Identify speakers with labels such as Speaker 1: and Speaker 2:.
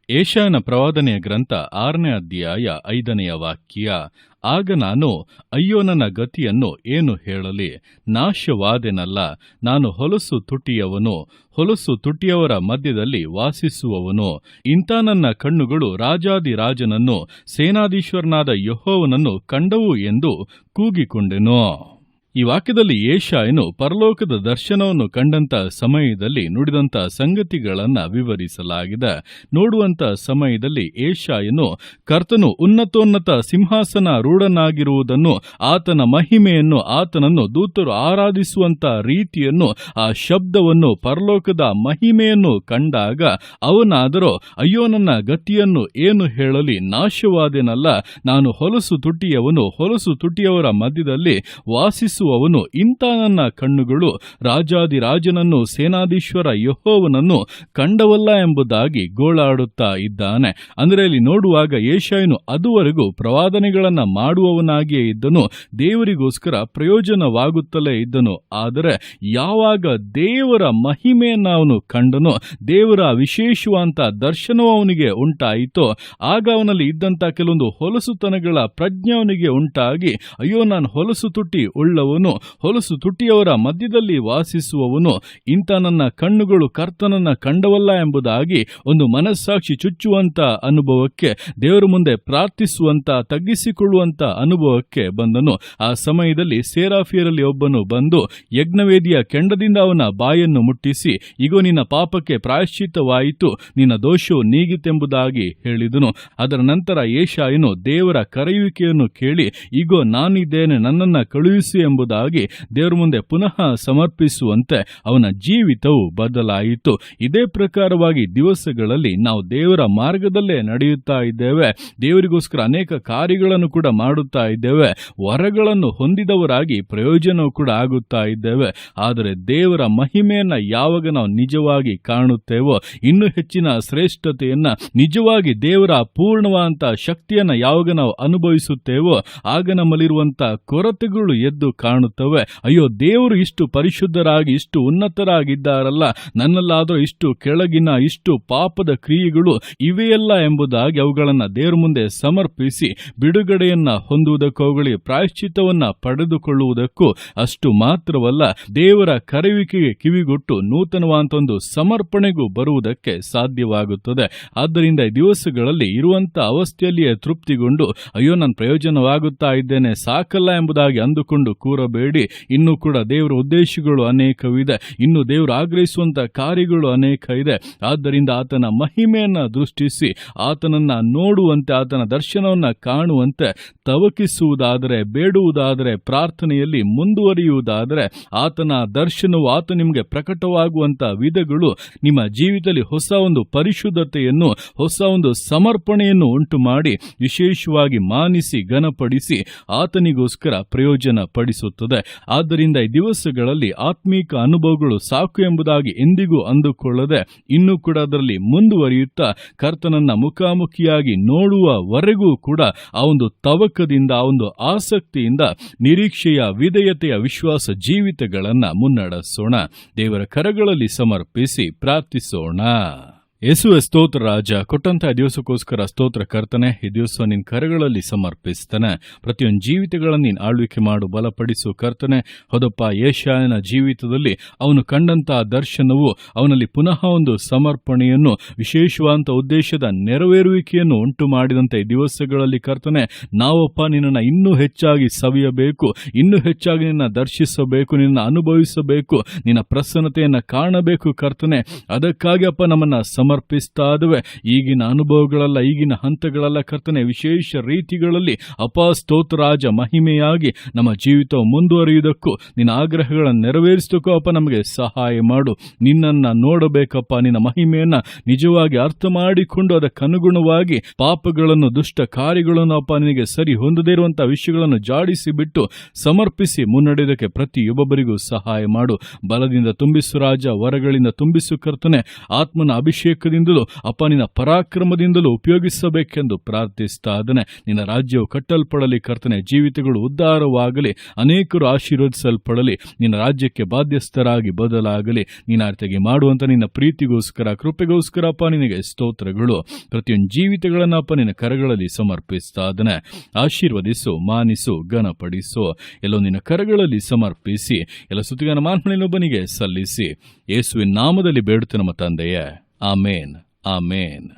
Speaker 1: ಯೆಶಾಯನ ಪ್ರವಾದನೆಯ ಗ್ರಂಥ 6ನೇ ಅಧ್ಯಾಯ 5ನೆಯ ವಾಕ್ಯ. ಆಗ ನಾನು, ಅಯ್ಯೋ ನನ್ನ ಗತಿಯನ್ನು ಏನು ಹೇಳಲಿ, ನಾಶವಾದೆನಲ್ಲ, ನಾನು ಹೊಲಸು ತುಟಿಯವನು, ಹೊಲಸು ತುಟಿಯವರ ಮಧ್ಯದಲ್ಲಿ ವಾಸಿಸುವವನು. ಇಂಥ ನನ್ನ ಕಣ್ಣುಗಳು ರಾಜಾದಿರಾಜನನ್ನು, ಸೇನಾಧೀಶ್ವರನಾದ ಯೆಹೋವನನ್ನು ಕಂಡವು ಎಂದು ಕೂಗಿಕೊಂಡೆನು. ಈ ವಾಕ್ಯದಲ್ಲಿ ಯೆಶಾಯನು ಪರಲೋಕದ ದರ್ಶನವನ್ನು ಕಂಡಂತ ಸಮಯದಲ್ಲಿ ನುಡಿದಂಥ ಸಂಗತಿಗಳನ್ನು ವಿವರಿಸಲಾಗಿದೆ. ನೋಡುವಂತ ಸಮಯದಲ್ಲಿ ಯೆಶಾಯನು ಕರ್ತನು ಉನ್ನತೋನ್ನತ ಸಿಂಹಾಸನ ರೂಢನಾಗಿರುವುದನ್ನು, ಆತನ ಮಹಿಮೆಯನ್ನು, ಆತನನ್ನು ದೂತರು ಆರಾಧಿಸುವಂತ ರೀತಿಯನ್ನು, ಆ ಶಬ್ದವನ್ನು, ಪರಲೋಕದ ಮಹಿಮೆಯನ್ನು ಕಂಡಾಗ ಅವನಾದರೋ, ಅಯ್ಯೋ ನನ್ನ ಗತಿಯನ್ನು ಏನು ಹೇಳಲಿ, ನಾಶವಾದೆನಲ್ಲ, ನಾನು ಹೊಲಸು ತುಟಿಯವನು, ಹೊಲಸು ತುಟಿಯವರ ಮಧ್ಯದಲ್ಲಿ ವಾಸಿಸುವವನು. ಇಂಥ ನನ್ನ ಕಣ್ಣುಗಳು ರಾಜಾದಿರಾಜನನ್ನು, ಸೇನಾಧೀಶ್ವರ ಯೆಹೋವನನ್ನು ಕಂಡವಲ್ಲ ಎಂಬುದಾಗಿ ಗೋಳಾಡುತ್ತಾ ಇದ್ದಾನೆ. ಅಂದರೆ ಇಲ್ಲಿ ನೋಡುವಾಗ ಯೆಶಾಯನು ಅದುವರೆಗೂ ಪ್ರವಾದನೆಗಳನ್ನು ಮಾಡುವವನಾಗಿಯೇ ಇದ್ದನು, ದೇವರಿಗೋಸ್ಕರ ಪ್ರಯೋಜನವಾಗುತ್ತಲೇ ಇದ್ದನು. ಆದರೆ ಯಾವಾಗ ದೇವರ ಮಹಿಮೆಯನ್ನು ಅವನು ಕಂಡನೋ, ದೇವರ ವಿಶೇಷವಾದಂಥ ದರ್ಶನವು ಅವನಿಗೆ ಉಂಟಾಯಿತೋ, ಆಗ ಅವನಲ್ಲಿ ಇದ್ದಂಥ ಕೆಲವೊಂದು ಹೊಲಸುತನಗಳ ಪ್ರಜ್ಞೆ ಅವನಿಗೆ ಉಂಟಾಗಿ, ಅಯ್ಯೋ ನಾನು ಹೊಲಸು ತುಟಿ ಉಳ್ಳವನು, ಹೊಲಸು ತುಟಿಯವರ ಮಧ್ಯದಲ್ಲಿ ವಾಸಿಸುವವನು, ಇಂಥ ನನ್ನ ಕಣ್ಣುಗಳು ಕರ್ತನನ್ನ ಕಂಡವಲ್ಲ ಎಂಬುದಾಗಿ ಒಂದು ಮನಸ್ಸಾಕ್ಷಿ ಚುಚ್ಚುವಂತ ಅನುಭವಕ್ಕೆ, ದೇವರ ಮುಂದೆ ಪ್ರಾರ್ಥಿಸುವಂತ, ತಗ್ಗಿಸಿಕೊಳ್ಳುವಂತ ಅನುಭವಕ್ಕೆ ಬಂದನು. ಆ ಸಮಯದಲ್ಲಿ ಸೇರಾಫಿಯರಲ್ಲಿ ಒಬ್ಬನು ಬಂದು ಯಜ್ಞವೇದಿಯ ಕೆಂಡದಿಂದ ಅವನ ಬಾಯನ್ನು ಮುಟ್ಟಿಸಿ, ಇಗೋ ನಿನ್ನ ಪಾಪಕ್ಕೆ ಪ್ರಾಯಶ್ಚಿತ್ತವಾಯಿತು, ನಿನ್ನ ದೋಷವು ನೀಗಿತೆಂಬುದಾಗಿ ಹೇಳಿದನು. ಅದರ ನಂತರ ಯೆಶಾಯನು ದೇವರ ಕರೆಯುವಿಕೆಯನ್ನು ಕೇಳಿ, ಇಗೋ ನಾನಿದ್ದೇನೆ, ನನ್ನನ್ನು ಕಳುಹಿಸಿ ಎಂಬುದಾಗಿ ದೇವರ ಮುಂದೆ ಪುನಃ ಸಮರ್ಪಿಸುವಂತೆ ಅವನ ಜೀವಿತವು ಬದಲಾಯಿತು. ಇದೇ ಪ್ರಕಾರವಾಗಿ ದಿವಸಗಳಲ್ಲಿ ನಾವು ದೇವರ ಮಾರ್ಗದಲ್ಲೇ ನಡೆಯುತ್ತಾ ಇದ್ದೇವೆ, ದೇವರಿಗೋಸ್ಕರ ಅನೇಕ ಕಾರ್ಯಗಳನ್ನು ಕೂಡ ಮಾಡುತ್ತಾ ಇದ್ದೇವೆ, ವರಗಳನ್ನು ಹೊಂದಿದವರಾಗಿ ಪ್ರಯೋಜನವೂ ಕೂಡ ಆಗುತ್ತಾ ಇದ್ದೇವೆ. ಆದರೆ ದೇವರ ಮಹಿಮೆಯನ್ನ ಯಾವಾಗ ನಾವು ನಿಜವಾಗಿ ಕಾಣುತ್ತೇವೋ, ಇನ್ನೂ ಹೆಚ್ಚಿನ ಶ್ರೇಷ್ಠತೆಯನ್ನ, ನಿಜವಾಗಿ ದೇವರ ಪೂರ್ಣವಾದಂಥ ಶಕ್ತಿಯನ್ನ ಯಾವಾಗ ನಾವು ಅನುಭವಿಸುತ್ತೇವೋ, ಆಗ ನಮ್ಮಲ್ಲಿರುವಂಥ ಕೊರತೆಗಳು ಎದ್ದು ಕಾಣುತ್ತವೆ. ಅಯ್ಯೋ ದೇವರು ಇಷ್ಟು ಪರಿಶುದ್ಧರಾಗಿ, ಇಷ್ಟು ಉನ್ನತರಾಗಿದ್ದಾರಲ್ಲ, ನನ್ನಲ್ಲಾದರೂ ಇಷ್ಟು ಕೆಳಗಿನ, ಇಷ್ಟು ಪಾಪದ ಕ್ರಿಯೆಗಳು ಇವೆಯಲ್ಲ ಎಂಬುದಾಗಿ ಅವುಗಳನ್ನು ದೇವರ ಮುಂದೆ ಸಮರ್ಪಿಸಿ ಬಿಡುಗಡೆಯನ್ನ ಹೊಂದುವುದಕ್ಕೂ, ಅವುಗಳಿಗೆ ಪ್ರಾಯಶ್ಚಿತ್ತವನ್ನ ಪಡೆದುಕೊಳ್ಳುವುದಕ್ಕೂ, ಅಷ್ಟು ಮಾತ್ರವಲ್ಲ, ದೇವರ ಕರೆಯುವಿಕೆಗೆ ಕಿವಿಗೊಟ್ಟು ನೂತನವಾದ ಒಂದು ಸಮರ್ಪಣೆಗೂ ಬರುವುದಕ್ಕೆ ಸಾಧ್ಯವಾಗುತ್ತದೆ. ಆದ್ದರಿಂದ ಈ ದಿವಸಗಳಲ್ಲಿ ಇರುವಂತ ಅವಸ್ಥೆಯಲ್ಲಿಯೇ ತೃಪ್ತಿಗೊಂಡು, ಅಯ್ಯೋ ನಾನು ಪ್ರಯೋಜನವಾಗುತ್ತಾ ಇದ್ದೇನೆ, ಸಾಕಲ್ಲ ಎಂಬುದಾಗಿ ಅಂದುಕೊಂಡು ಕೂರಬೇಡಿ. ಇನ್ನೂ ಕೂಡ ದೇವರ ಉದ್ದೇಶಗಳು ಅನೇಕವಿದೆ, ಇನ್ನು ದೇವರು ಆಗ್ರಹಿಸುವಂತ ಕಾರ್ಯಗಳು ಅನೇಕ ಇದೆ. ಆದ್ದರಿಂದ ಆತನ ಮಹಿಮೆಯನ್ನ ದೃಷ್ಟಿಸಿ, ಆತನನ್ನ ನೋಡುವಂತೆ, ಆತನ ದರ್ಶನವನ್ನ ಕಾಣುವಂತೆ ತವಕಿಸುವುದಾದರೆ, ಬೇಡುವುದಾದರೆ, ಪ್ರಾರ್ಥನೆಯಲ್ಲಿ ಮುಂದುವರಿಯುವುದಾದರೆ, ಆತನ ದರ್ಶನವು, ಆತ ನಿಮಗೆ ಪ್ರಕಟವಾಗುವಂತ ವಿಧಗಳು ನಿಮ್ಮ ಜೀವಿತದಲ್ಲಿ ಹೊಸ ಒಂದು ಪರಿಶುದ್ಧತೆಯನ್ನು, ಹೊಸ ಒಂದು ಸಮರ್ಪಣೆಯನ್ನು ಉಂಟು ಮಾಡಿ ವಿಶೇಷವಾಗಿ ಮಾನಿಸಿ ಘನಪಡಿಸಿ ಆತನಿಗೋಸ್ಕರ ಪ್ರಯೋಜನ ಪಡಿಸುತ್ತದೆ. ಆದ್ದರಿಂದ ಈ ದಿವಸಗಳಲ್ಲಿ ಆತ್ಮೀಕ ಅನುಭವಗಳು ಸಾಕು ಎಂಬುದಾಗಿ ಎಂದಿಗೂ ಅಂದುಕೊಳ್ಳದೆ, ಇನ್ನೂ ಕೂಡ ಅದರಲ್ಲಿ ಮುಂದುವರಿಯುತ್ತಾ ಕರ್ತನನ್ನ ಮುಖಾಮುಖಿಯಾಗಿ ನೋಡುವವರೆಗೂ ಕೂಡ ಆ ಒಂದು ತವಕದಿಂದ, ಆ ಒಂದು ಆಸಕ್ತಿಯಿಂದ, ನಿರೀಕ್ಷೆಯ, ವಿಧೇಯತೆಯ, ವಿಶ್ವಾಸ ಜೀವಿತಗಳನ್ನ ಮುನ್ನಡೆಸೋಣ. ದೇವರ ಕರಗಳಲ್ಲಿ ಸಮರ್ಪಿಸಿ ಪ್ರಾರ್ಥಿಸೋಣ. ಯೇಸುವೆ ಸ್ತೋತ್ರ ರಾಜ, ಕೊಟ್ಟಂತಹ ದಿವಸಕ್ಕೋಸ್ಕರ ಸ್ತೋತ್ರ ಕರ್ತನೆ. ಈ ದಿವಸ ನಿನ್ನ ಕರಗಳಲ್ಲಿ ಸಮರ್ಪಿಸ್ತಾನೆ. ಪ್ರತಿಯೊಂದು ಜೀವಿತಗಳನ್ನು ನೀನು ಆಳ್ವಿಕೆ ಮಾಡು, ಬಲಪಡಿಸು ಕರ್ತನೆ. ಹೌದಪ್ಪ, ಯೆಶಾಯನ ಜೀವಿತದಲ್ಲಿ ಅವನು ಕಂಡಂತಹ ದರ್ಶನವು ಅವನಲ್ಲಿ ಪುನಃ ಒಂದು ಸಮರ್ಪಣೆಯನ್ನು, ವಿಶೇಷವಾದಂಥ ಉದ್ದೇಶದ ನೆರವೇರುವಿಕೆಯನ್ನು ಉಂಟು ಮಾಡಿದಂತೆ ಈ ದಿವಸಗಳಲ್ಲಿ ಕರ್ತನೆ, ನಾವಪ್ಪ ನಿನ್ನನ್ನು ಇನ್ನೂ ಹೆಚ್ಚಾಗಿ ಸವಿಯಬೇಕು, ಇನ್ನೂ ಹೆಚ್ಚಾಗಿ ನಿನ್ನ ದರ್ಶಿಸಬೇಕು, ನಿನ್ನ ಅನುಭವಿಸಬೇಕು, ನಿನ್ನ ಪ್ರಸನ್ನತೆಯನ್ನು ಕಾಣಬೇಕು ಕರ್ತನೆ. ಅದಕ್ಕಾಗಿ ಅಪ್ಪ ನಮ್ಮನ್ನ ಸಮರ್ಪಿಸ್ತಾ ಇದ್ದೇವೆ. ಈಗಿನ ಅನುಭವಗಳೆಲ್ಲ, ಈಗಿನ ಹಂತಗಳೆಲ್ಲ ಕರ್ತನೆ ವಿಶೇಷ ರೀತಿಗಳಲ್ಲಿ ಅಪ ಸ್ತೋತ್ರ ರಾಜ ಮಹಿಮೆಯಾಗಿ ನಮ್ಮ ಜೀವಿತವು ಮುಂದುವರಿಯುವುದಕ್ಕೂ, ನಿನ್ನ ಆಗ್ರಹಗಳನ್ನು ನೆರವೇರಿಸೋದಕ್ಕೂ ಅಪ್ಪ ನಮಗೆ ಸಹಾಯ ಮಾಡು. ನಿನ್ನನ್ನು ನೋಡಬೇಕಪ್ಪ, ನಿನ್ನ ಮಹಿಮೆಯನ್ನ ನಿಜವಾಗಿ ಅರ್ಥ ಮಾಡಿಕೊಂಡು ಅದಕ್ಕನುಗುಣವಾಗಿ ಪಾಪಗಳನ್ನು, ದುಷ್ಟ ಕಾರ್ಯಗಳನ್ನು ಅಪ್ಪ ನಿನಗೆ ಸರಿ ಹೊಂದದೇ ಇರುವಂತಹ ವಿಷಯಗಳನ್ನು ಜಾಡಿಸಿ ಬಿಟ್ಟು ಸಮರ್ಪಿಸಿ ಮುನ್ನಡೆಯೋದಕ್ಕೆ ಪ್ರತಿಯೊಬ್ಬರಿಗೂ ಸಹಾಯ ಮಾಡು. ಬಲದಿಂದ ತುಂಬಿಸು ರಾಜ, ವರಗಳಿಂದ ತುಂಬಿಸು ಕರ್ತನೆ. ಆತ್ಮನ ಅಭಿಷೇಕ ವಿವೇಕದಿಂದಲೂ ಅಪ್ಪ ನಿನ್ನ ಪರಾಕ್ರಮದಿಂದಲೂ ಉಪಯೋಗಿಸಬೇಕೆಂದು ಪ್ರಾರ್ಥಿಸ್ತಾ ಇದ್ದಾನೆ. ನಿನ್ನ ರಾಜ್ಯವು ಕಟ್ಟಲ್ಪಡಲಿ ಕರ್ತನೆ, ಜೀವಿತಗಳು ಉದ್ಧಾರವಾಗಲಿ, ಅನೇಕರು ಆಶೀರ್ವದಿಸಲ್ಪಡಲಿ, ನಿನ್ನ ರಾಜ್ಯಕ್ಕೆ ಬಾಧ್ಯಸ್ಥರಾಗಿ ಬದಲಾಗಲಿ. ನೀನು ಅರ್ಥಗೆ ಮಾಡುವಂಥ ನಿನ್ನ ಪ್ರೀತಿಗೋಸ್ಕರ, ಕೃಪೆಗೋಸ್ಕರ ಅಪ್ಪ ನಿನಗೆ ಸ್ತೋತ್ರಗಳು. ಪ್ರತಿಯೊಂದು ಜೀವಿತಗಳನ್ನಪ್ಪ ನಿನ್ನ ಕರಗಳಲ್ಲಿ ಸಮರ್ಪಿಸ್ತಾ ಇದ್ದಾನೆ. ಆಶೀರ್ವದಿಸು, ಮಾನಿಸು, ಘನಪಡಿಸು. ಎಲ್ಲೋ ನಿನ್ನ ಕರಗಳಲ್ಲಿ ಸಮರ್ಪಿಸಿ ಎಲ್ಲ ಸ್ತುತಿಗಾನ ಮಾನ್ಮನೆಯೊಬ್ಬನಿಗೆ ಸಲ್ಲಿಸಿ ಯೇಸುವಿನ ನಾಮದಲ್ಲಿ ಬೇಡುತ್ತೆ ನಮ್ಮ ತಂದೆಯೇ. ಆಮೇನ್, ಆಮೇನ್.